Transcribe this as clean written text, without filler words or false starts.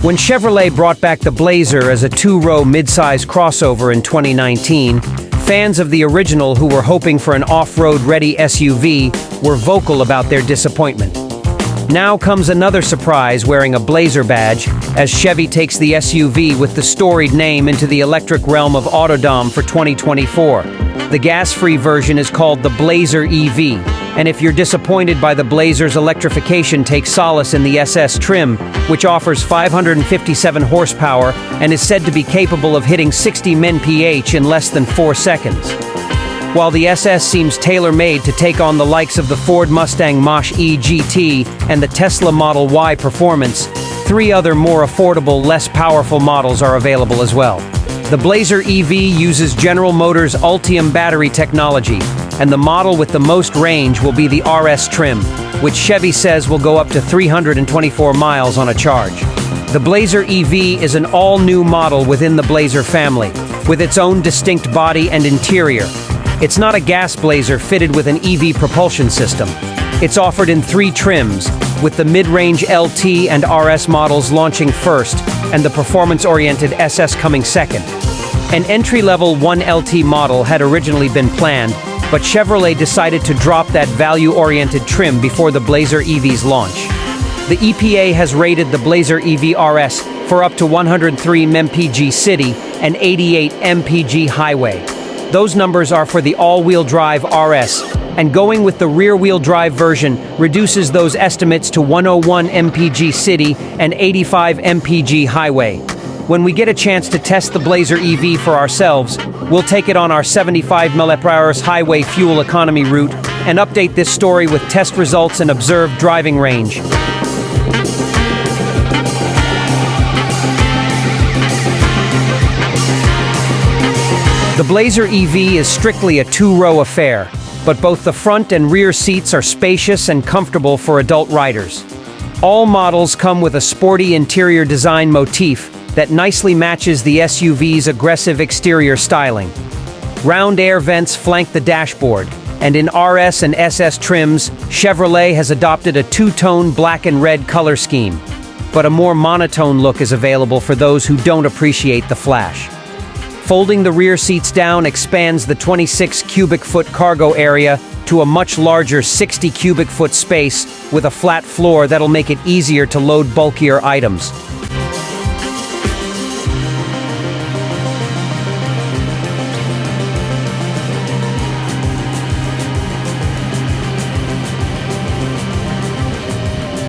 When Chevrolet brought back the Blazer as a two-row mid-size crossover in 2019, fans of the original who were hoping for an off-road-ready SUV were vocal about their disappointment. Now comes another surprise wearing a Blazer badge, as Chevy takes the SUV with the storied name into the electric realm of Autodom for 2024. The gas-free version is called the Blazer EV, and if you're disappointed by the Blazer's electrification, take solace in the SS trim, which offers 557 horsepower and is said to be capable of hitting 60 mph in less than 4 seconds. While the SS seems tailor-made to take on the likes of the Ford Mustang Mach-E GT and the Tesla Model Y Performance, 3 other more affordable, less powerful models are available as well. The Blazer EV uses General Motors' Ultium battery technology, and the model with the most range will be the RS trim, which Chevy says will go up to 324 miles on a charge. The Blazer EV is an all-new model within the Blazer family, with its own distinct body and interior. It's not a gas Blazer fitted with an EV propulsion system. It's offered in 3 trims, with the mid-range LT and RS models launching first, and the performance-oriented SS coming second. An entry-level 1LT model had originally been planned, but Chevrolet decided to drop that value-oriented trim before the Blazer EV's launch. The EPA has rated the Blazer EV RS for up to 103 mpg city and 88 mpg highway. Those numbers are for the all-wheel drive RS, and going with the rear-wheel drive version reduces those estimates to 101 mpg city and 85 mpg highway. When we get a chance to test the Blazer EV for ourselves, we'll take it on our 75 mph highway fuel economy route and update this story with test results and observed driving range. The Blazer EV is strictly a 2-row affair, but both the front and rear seats are spacious and comfortable for adult riders. All models come with a sporty interior design motif that nicely matches the SUV's aggressive exterior styling. Round air vents flank the dashboard, and in RS and SS trims, Chevrolet has adopted a 2-tone black and red color scheme. But a more monotone look is available for those who don't appreciate the flash. Folding the rear seats down expands the 26 cubic foot cargo area to a much larger 60 cubic foot space with a flat floor that'll make it easier to load bulkier items.